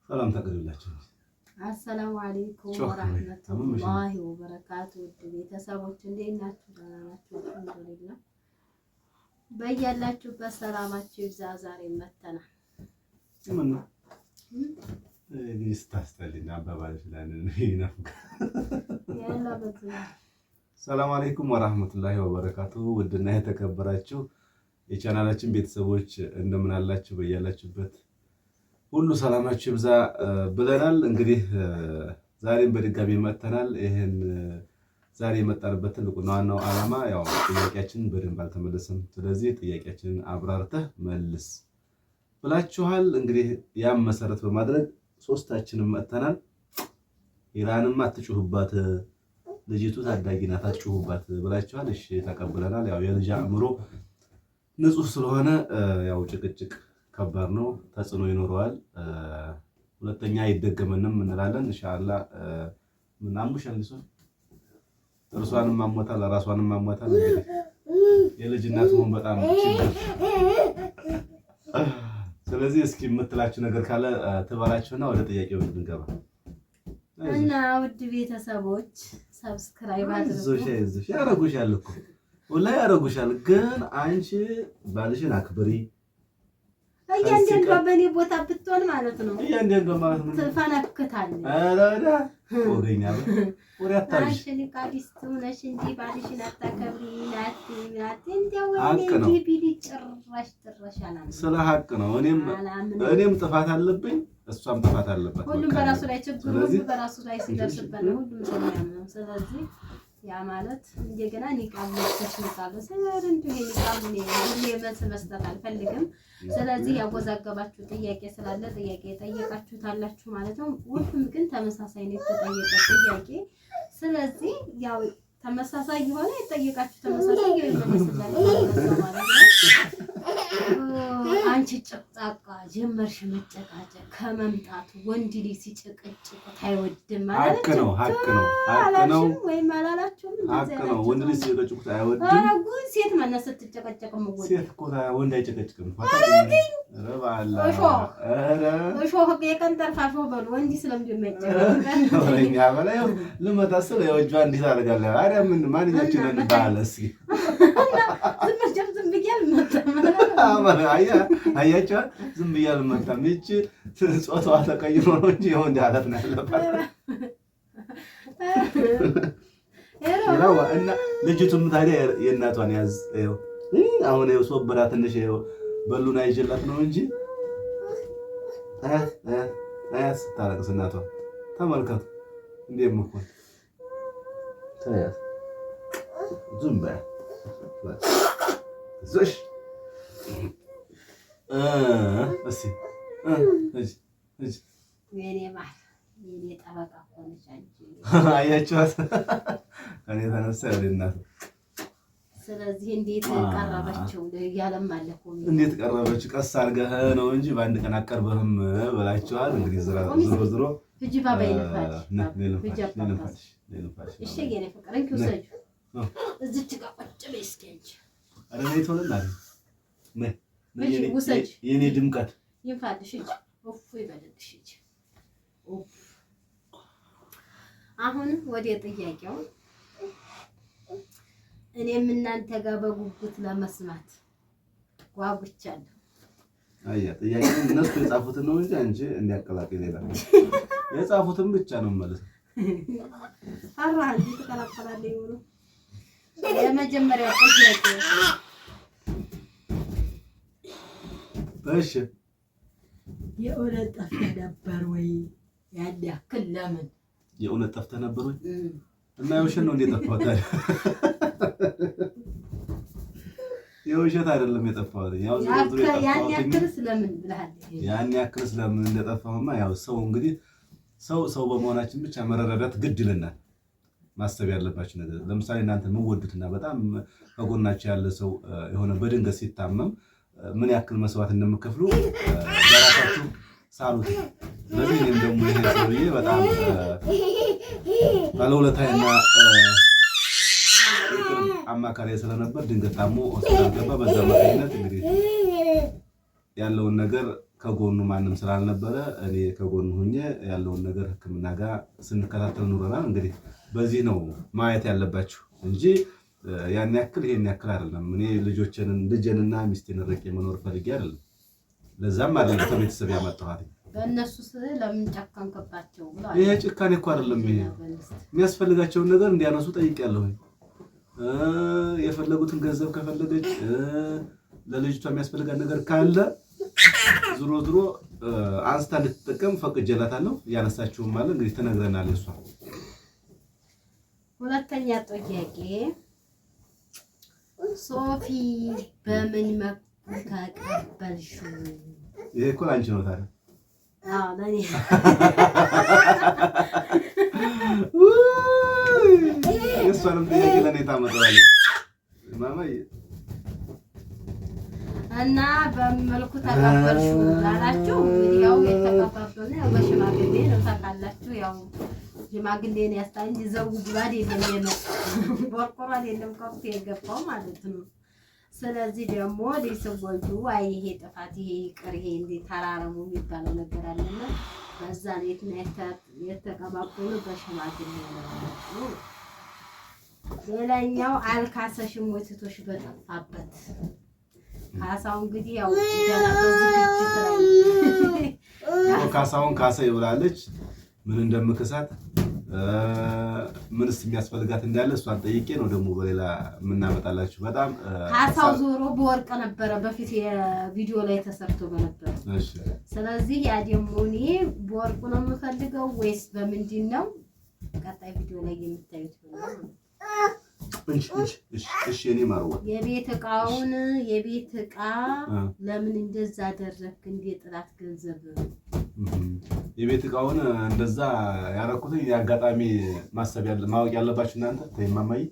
ሰላም ታቀርብላችሁ። አሰላሙ አለይኩም ወራህመቱላሂ ወበረካቱ። ቤተሰቦች እንዴት ናችሁ? ደህና ናችሁ? አልሐምዱሊላህ። በያላችሁበት ሰላማችሁ ይብዛ። ዛሬ መተናል። ምን ነው እንግዲህ ስታስተልኝ አባባልሽ ላይ ነው ይናፍቅ። ሰላም አለይኩም ወራህመቱላሂ ወበረካቱ። ውድና የተከበራችሁ የቻናላችን ቤተሰቦች እንደምን አላችሁ? በያላችሁበት ሁሉ ሰላማችሁ ይብዛ ብለናል። እንግዲህ ዛሬም በድጋሚ መተናል። ይሄን ዛሬ የመጣንበት ትልቁና ዋናው ዓላማ ያው ጥያቄያችንን በደንብ አልተመለሰም፣ ስለዚህ ጥያቄያችንን አብራርተህ መልስ ብላችኋል። እንግዲህ ያም መሰረት በማድረግ ሶስታችንም መተናል። ኢራንም አትጩህባት ልጅቱ ታዳጊ ናት አትጩህባት ብላችኋል። እሺ ተቀብለናል። ያው የልጅ አእምሮ ንጹህ ስለሆነ ያው ጭቅጭቅ ከባድ ነው፣ ተጽዕኖ ይኖረዋል። ሁለተኛ አይደገመንም እንላለን ኢንሻአላህ። ምን አምቡሻል ልጅ ጥርሷንም አሞታል ራሷንም አሞታል። እንግዲህ የልጅ እናት መሆን በጣም ችግር። ስለዚህ እስኪ የምትላችሁ ነገር ካለ ትበላችሁና ወደ ጥያቄው እንገባ እና ውድ ቤተሰቦች ሰብስክራይብ አድርጉ። እሺ ያረጉሻል እኮ ወላሂ ያረጉሻል። ግን አንቺ ባልሽን አክብሪ። እያንዳንዷ በእኔ ቦታ ብትሆን ማለት ነው እያንዳንዷ ማለት ነው ትፈነክታለች። አራዳ ወገኛ ወሬ አታልሽ አንቺ ሊቃዲስቱ ነሽ እንጂ ባልሽን አታከብሪ ናት እንደው ወይኔ ቢቢ ጭራሽ ትረሻና ስለ ሀቅ ነው። እኔም ጥፋት አለብኝ እሷም ጥፋት አለባት። ሁሉም በራሱ ላይ ችግሩ ሁሉ በራሱ ላይ ሲደርስበት ነው ሁሉም ሰው የሚያምነው። ስለዚህ ያ ማለት እንደገና ኒቃብ ተሽልታለ ሰበር እንዴ ኒቃብ ነው መልስ መስጠት አልፈልግም። ስለዚህ ያወዛገባችሁ ጥያቄ ስላለ ጥያቄ ጠየቃችሁት አላችሁ ማለት ነው። ሁሉም ግን ተመሳሳይ ነው የተጠየቀው ጥያቄ። ስለዚህ ያው ተመሳሳይ የሆነ የጠየቃችሁ ተመሳሳይ ይመስላል ማለት ነው። አንቺ ጨቅጣቃ ጀመርሽ መጨቃጨቅ ከመምጣቱ ወንድ ልጅ ሲጨቀጭቁት አይወድም ማለት ነው። ሀቅ ነው ወይም አላላችሁም? ሀቅ ነው። ወንድ ልጅ ሲጨቀጭቁት አይወድም። አረጉ ሴት ማን ስትጨቀጨቅ ነው? ሴት እኮ ወንድ አይጨቀጭቅም። እሾህ የቀንጠርፋሾ በሉ ወንድ ስለምደመጨቀጭ ወሬኛ በላይ ልመታስል የወጇ እንዴት አደርጋለሁ? አረ ምን ማንኛችንን ባለ እስኪ አያቸው ዝም ብያለሁ መጣም እቺ ጾታዋ ተቀይሮ ነው እንጂ የወንድ አላት ነው ያለባት። እና ልጅቱም ታዲያ የእናቷን ያዝ ይኸው አሁን ይኸው ሶብራ ትንሽ ይኸው በሉና ይጀላት ነው እንጂ አያስ ታረቅስ እናቷ ተመልከቱ እንዴም እኮ ታያ ዝም በያ ዞሽ እሺ የኔ ማር የኔ ጠበቃ ሆነች አንቺ አያችኋት እኔ ተነሳ ወደ እናት። ስለዚህ እንዴት ቀረበችው ያለም አለ እኮ እንዴት ቀረበች ቀስ አድርገህ ነው እንጂ በአንድ ቀን አቀርበህም ብላችኋል። እንግዲህ ዝሮ ፍጅባ ባይነፋሽ ነፋሽ እሺ የኔ ፍቅር እንኪ ወሰጁ እዚች ጋር ቁጭ በይ እስኪ አንቺ አረ ነይ ቶሎ እናት ውሰጅ የኔ ድምቀት ይንፋልሽ እጅ ኦፍ ይበልልሽ እጅ ኦፍ። አሁን ወደ ጥያቄው እኔም እናንተ ጋር በጉጉት ለመስማት ጓጉቻለሁ። አያ ጥያቄው እነሱ የጻፉትን ነው እንጂ አንቺ እንዲያቀላቅል ይላል የጻፉትን ብቻ ነው ማለት ነው። አራህ ተቀላቀላለ ይሁን የመጀመሪያው ጥያቄ እሺ የእውነት ጠፍተህ ነበር ወይ? ያን ያክል ለምን የእውነት ጠፍተህ ነበር ወይ? እና የውሸት ነው እንደ ጠፋው ታዲያ? የውሸት አይደለም የጠፋው። ያው ያን ያክል ስለምን ብለሃል? ያን ያክል ስለምን እንደጠፋውማ ያው ሰው እንግዲህ ሰው በመሆናችን ብቻ መረዳዳት ግድ ይለናል። ማሰብ ያለባችሁ ነገር ለምሳሌ እናንተ የምትወዱትና በጣም ከጎናችሁ ያለ ሰው የሆነ በድንገት ሲታመም ምን ያክል መስዋዕት እንደምከፍሉ በራሳችሁ ሳሉት። ስለዚህ እኔም ደግሞ ይሄ ሰውዬ በጣም ባለውለታዬና አማካሪ ስለነበር ድንገት ታሞ ሆስፒታል ገባ። በዛ ምክንያት እንግዲህ ያለውን ነገር ከጎኑ ማንም ስላልነበረ እኔ ከጎኑ ሆኜ ያለውን ነገር ሕክምና ጋር ስንከታተል ኑረናል። እንግዲህ በዚህ ነው ማየት ያለባችሁ እንጂ ያን ያክል ይሄን ያክል አይደለም። እኔ ልጄንና ሚስቴን ርቄ መኖር ፈልጌ አይደለም። ለዛም አይደለም ከቤተሰብ ያመጣኋት። በእነሱ ለምን ጨካንክባቸው ብላ ይሄ ጭካኔ እኮ አይደለም። ይሄ የሚያስፈልጋቸውን ነገር እንዲያነሱ ጠይቄያለሁ። የፈለጉትን ገንዘብ ከፈለገች ለልጅቷ የሚያስፈልጋት ነገር ካለ ዙሮ አንስታ እንድትጠቀም ፈቅጄላታለሁ። ያነሳችውም አለ እንግዲህ ትነግረናለች እሷ። ሁለተኛ ጥያቄ ሶፊ በምን መልኩ ተቀበልሽው? ይሄ እኮ አንቺ ነው ታዲያ። አዎ ለኔ እሷንም ጥያቄ ለኔ ታመጣለች ማማዬ። እና በመልኩ ተቀበልሽው ላላችሁ እንግዲህ ያው የተቀበልነው ያው በሽማግሌ ነው ታውቃላችሁ። ያው ሽማግሌ ነው ያስታን እንጂ ዘው ብሎ አይደለም የመጣው ወርቆራ አይደለም ከፍቶ የገባው ማለት ነው። ስለዚህ ደግሞ ለሰዎቹ አይ ይሄ ጥፋት ይሄ ይቅር ይሄ እንደ ተራረሙ የሚባለው ነገር አለና በዛ ነው የተቀባበሉ በሽማግሌ ነው። ሌላኛው አልካሰሽም ወይቶሽ በጠፋበት ካሳው እንግዲህ ያው ገና በዝግጅት ላይ ካሳውን ካሳ ይብላለች። ምን እንደምከሳት ምንስ የሚያስፈልጋት እንዳለ እሷን ጠይቄ ነው ደግሞ በሌላ የምናመጣላችሁ። በጣም ካሳው ዞሮ በወርቅ ነበረ በፊት የቪዲዮ ላይ ተሰርቶ በነበረ። እሺ ስለዚህ ያ ደግሞ እኔ በወርቁ ነው የምፈልገው ወይስ በምንድን ነው? ቀጣይ ቪዲዮ ላይ የምታዩት ነው። እሺ እኔ ማርዋ የቤት ዕቃ ለምን እንደዛ አደረክ? እንደ ጥላት ገንዘብ የቤት ዕቃውን እንደዛ ያረኩት የአጋጣሚ ማወቅ ያለባችሁ እናንተ ተይማማይ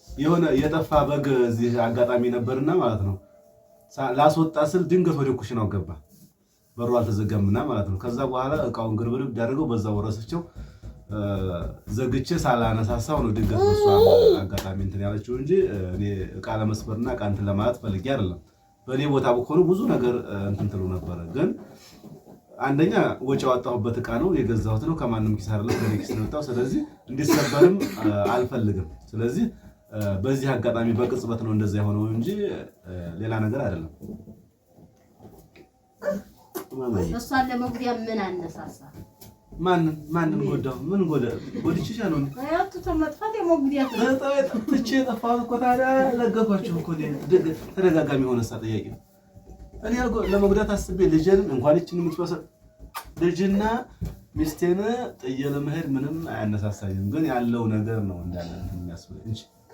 የሆነ የጠፋ በግ እዚህ አጋጣሚ ነበርና ማለት ነው። ላስወጣ ስል ድንገት ወደ ኩሽናው ገባ። በሩ አልተዘጋምና ማለት ነው። ከዛ በኋላ ዕቃውን ግርብርብ ያደረገው በዛው ወረሰቸው። ዘግቼ ሳላነሳሳው ነው ድንገት እሷ አጋጣሚ እንትን ያለችው እንጂ እኔ ዕቃ ለመስበርና ዕቃ እንትን ለማለት ፈልጌ አይደለም። በእኔ ቦታ በኮኑ ብዙ ነገር እንትን ትሉ ነበር። ግን አንደኛ ወጪ ያወጣሁበት ዕቃ ነው የገዛሁት ነው ከማንም ኪስ አይደለም ከኔ ኪስ ነው የወጣው። ስለዚህ እንዲሰበርም አልፈልግም። ስለዚህ በዚህ አጋጣሚ በቅጽበት ነው እንደዛ የሆነው እንጂ ሌላ ነገር አይደለም። እሷን ለመጉዳት ምን አነሳሳ? ማንን ጎዳው? ምን ጎድችሽ ነው? አያቱ ተመጥፋት የሞግዲያት ትቼ ጠፋው እኮ ታዲያ ለገባችሁ እኮ ተደጋጋሚ ሆነ ጥያቄ። እኔ ለመጉዳት አስቤ ልጄን እንኳን እቺን የምትወሰድ ልጅና ሚስቴን ጥዬ ለመሄድ ምንም አያነሳሳኝም። ግን ያለው ነገር ነው እንዳለ የሚያስብል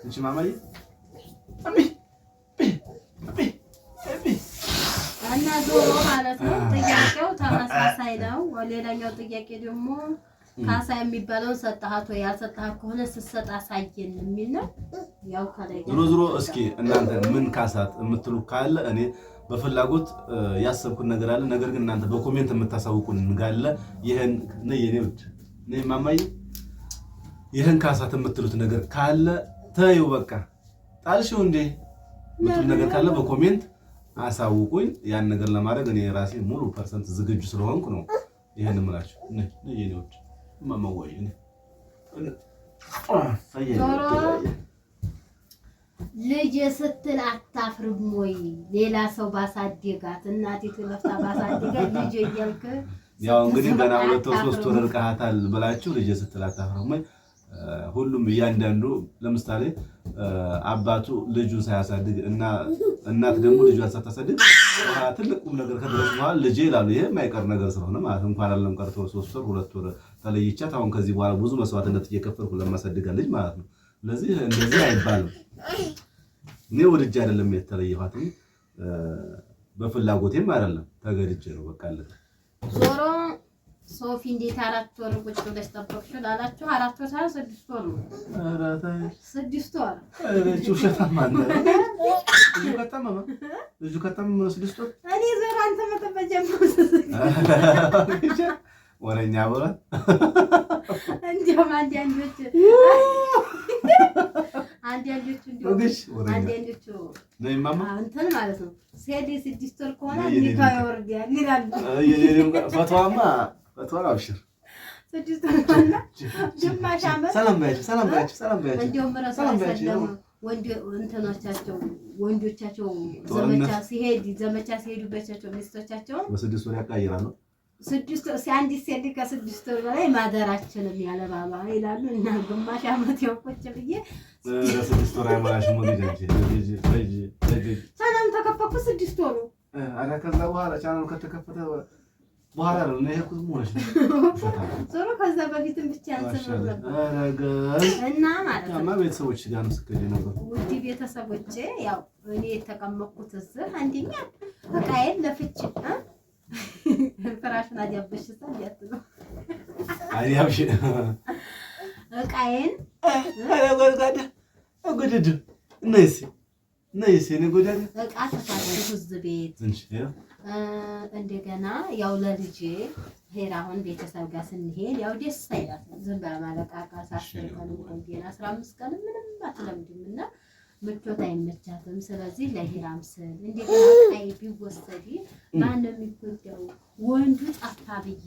እንጂ ማማዬ እና ዞሮ ማለት ነው ጥያቄው ተመሳሳይ ነው። ሌላኛው ጥያቄ ደግሞ ካሳ የሚባለውን ሰጣሃት ወይ ያልሰጣሃት ከሆነ ስትሰጥ አሳየን የሚል ነው። ያው ከላይ ዞሮ እስኪ እናንተ ምን ካሳት የምትሉ ካለ እኔ በፍላጎት ያሰብኩት ነገር አለ። ነገር ግን እናንተ በኮሜንት የምታሳውቁን ጋለ ይሄን ነው የኔ ውድ ነይ ማማዬ ይሄን ካሳት የምትሉት ነገር ካለ ተዩ በቃ ጣልሽው እንዴ የምትሉት ነገር ካለ በኮሜንት አሳውቁኝ። ያን ነገር ለማድረግ እኔ ራሴ ሙሉ ፐርሰንት ዝግጁ ስለሆንኩ ነው ይሄን እምላችሁ። ነይ የኔ ውድ ማማዬ ልጅ ስትል አታፍርም ወይ? ሌላ ሰው ባሳደጋት እናቲቱ ለፍታ ባሳደጋት ልጅ እያልክ ያው እንግዲህ ገና 2 ወር 3 ወር ርቀሃታል ብላችሁ ልጅ ስትል አታፍርም ወይ? ሁሉም እያንዳንዱ ለምሳሌ አባቱ ልጁን ሳያሳድግ እናት ደግሞ ልጇን ሳታሳድግ ትልቅ ቁም ነገር ከደረሰ በኋላ ልጅ ይላሉ። ይሄ የማይቀር ነገር ስለሆነ ማለት እንኳን አይደለም ቀርቶ 3 ወር 2 ወር ተለይቻት አሁን ከዚህ በኋላ ብዙ መስዋዕትነት እየከፈልኩ ለማሳደግ ልጅ ማለት ነው። ስለዚህ እንደዚህ አይባልም። እኔ ወድጄ አይደለም የተለየኋት በፍላጎቴም አይደለም ተገድጄ ነው። በቃ አለ ዞሮ ሶፊ እንዴት 4 ወር ቁጭ ብለሽ ጠበቅሽው ላላችሁ 4 ወር ሳይሆን 6 ወር ነው። ኧረ ታይ 6 ወር ልጁ ከተማ ልጁ ከተማ 6 ወር እኔ ዞሮ አንተ መተበጀም ወረኛ ብሏል። እንደውም አንዳንዶች አንዳንዶቹ እንትን ማለት ነው ሴት 6 ወር ከሆነ ኒካ ይወርዳል ይላሉ። ፈቷማ አብሽር 6 ወር ከሆነ ግማሽ ዓመት ሰላም ባያችሁ እንደውም ረሳሰለም ወንዶቻቸው ዘመቻ ሲሄዱባቸው ሚስቶቻቸው በ6 ወር ያቃይራሉ። 6 ወር አንዲት ሴት ከ6 ወር በላይ ማደራችንን ያለ ባባ ይላሉ እና ግማሽ ዓመት ያውቆች ብዬ 6 ወር አይሞላሽም ልጅ ቻናል ተከፈተ 6 ወሩ አና ከዛ በኋላ ቻናሉ ከተከፈተ በኋላ ነው እኔ እኮ ሞሽ ዞሮ ከዛ በፊትም ብቻ አንሰብም ነበር እና ማለት ነው ቤተሰቦች ጋር ነው ስከጂ ነበር። ውድ ቤተሰቦቼ ያው እኔ የተቀመጥኩት እዚህ አንደኛ በቃዬን ለፍቼ ፍራሽን አዲያብሽ ሰንያት ነው አዲያብሽ እቃዬን አረጋጋዳ አጎደድ ነይስ እኔ ጎዳዳ እቃ ተፋደሁ እዚህ ቤት እንደገና ያው ለልጄ ሄራውን ቤተሰብ ጋር ስንሄድ ያው ደስ አይላትም። ዝም ብላ ማለቃቃ ሳስርከን ቆንጆና 15 ቀን ምንም አትለምድምና ምቾት አይመቻትም። ስለዚህ ለሄራም ስል እንደገና ጣይ ቢወሰድ ማን ነው የሚጎዳው? ወንዱ ጠፋ ብዬ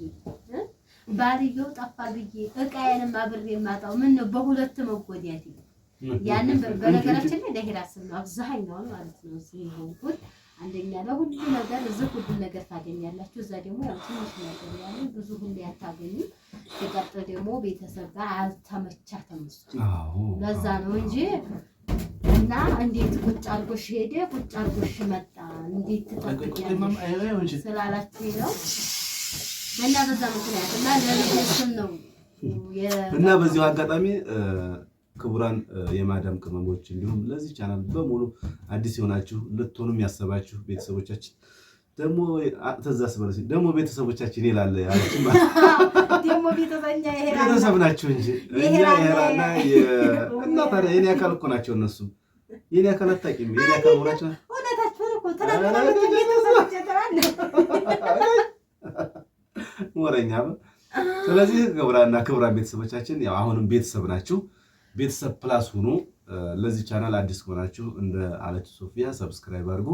ባልየው ጠፋ ብዬ እቃዬንም አብሬ የማጣው ምን ነው በሁለት መጎዳት ያንን በነገራችን ላይ ለሄራ ስል ነው አብዛኛው ማለት ነው ሲሆን አንደኛ ለሁሉ ነገር እዚህ ሁሉ ነገር ታገኛላችሁ። እዛ ደግሞ ያው ትንሽ ነገር ያለ ብዙ ሁሉ ያታገኙ ሲቀጥል ደግሞ ቤተሰብ ጋር አልተመቻተም እሱ ለዛ ነው እንጂ እና እንዴት ቁጭ አድርጎሽ ሄደ ቁጭ አድርጎሽ መጣ እንዴት ተጠቅቀሽ ስላላችሁ ነው እና በዛ ምክንያት እና ለልጅም ነው እና በዚሁ አጋጣሚ ክቡራን የማዳም ቅመሞች እንዲሁም ለዚህ ቻናል በሙሉ አዲስ የሆናችሁ ልትሆኑም ያሰባችሁ ቤተሰቦቻችን ደግሞ ተዛስ በለኝ ደግሞ ቤተሰቦቻችን ይላል ያችን ደግሞ ቤተሰብ ናቸው እንጂ እኛ የራና እና ታዲያ የኔ አካል እኮ ናቸው እነሱ የኔ አካል አታውቂም የኔ አካል ወራቸው ወዳታችሁ እኮ ተናገራችሁ ቤተሰቦቻችን ወረኛ ስለዚህ ክቡራን ቤተሰቦቻችን ያው አሁንም ቤተሰብ ናችሁ። ቤተሰብ ፕላስ ሆኖ ለዚህ ቻናል አዲስ ከሆናችሁ እንደ አለች ሶፊያ ሰብስክራይብ አድርጉ።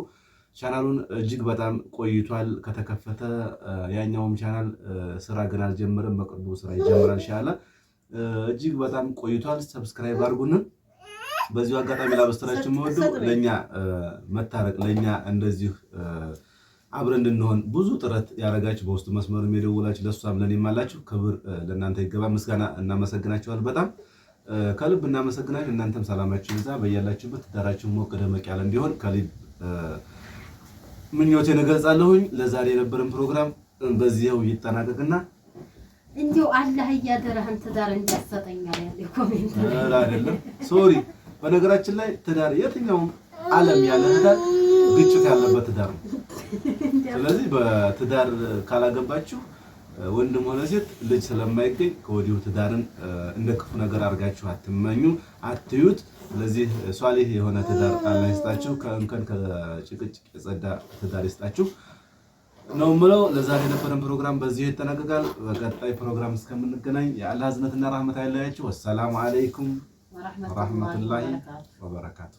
ቻናሉን እጅግ በጣም ቆይቷል ከተከፈተ። ያኛውም ቻናል ስራ ገና አልጀመረም፣ በቅርቡ ስራ ይጀምራል ኢንሻአላህ። እጅግ በጣም ቆይቷል። ሰብስክራይብ አድርጉን። በዚሁ አጋጣሚ ላበስተራችሁ የምወደው ለኛ መታረቅ ለኛ እንደዚህ አብረን እንድንሆን ብዙ ጥረት ያረጋችሁ በውስጥ መስመር የደወላችሁ ለሷም ለኔም አላችሁ ክብር ለእናንተ ይገባ። ምስጋና እናመሰግናችኋለን በጣም ከልብ እናመሰግናለን። እናንተም ሰላማችሁ ይዛ በያላችሁበት ትዳራችሁ ሞቅ ደመቅ ያለ እንዲሆን ከልብ ምኞቴን እገልጻለሁኝ። ለዛሬ የነበረን ፕሮግራም በዚህው ይጠናቀቅና እንዴው አላህ ያደረህን ትዳር እንዲያሰጠኛል ያለ ኮሜንት አይደለም ሶሪ። በነገራችን ላይ ትዳር የትኛውም ዓለም ያለ ትዳር ግጭት ያለበት ትዳር ነው። ስለዚህ በትዳር ካላገባችሁ ወንድም ሆነ ሴት ልጅ ስለማይገኝ ከወዲሁ ትዳርን እንደ ክፉ ነገር አድርጋችሁ አትመኙ፣ አትዩት። ስለዚህ ሷሊህ የሆነ ትዳር አላህ ይስጣችሁ፣ ከእንከን ከጭቅጭቅ የጸዳ ትዳር ይስጣችሁ ነው የምለው። ለዛሬ የነበረን ፕሮግራም በዚህ ይጠናቀቃል። በቀጣይ ፕሮግራም እስከምንገናኝ የአላህ እዝነትና ረህመት አይለያችሁ። ወሰላሙ አለይኩም ወራህመቱላሂ ወበረካቱ።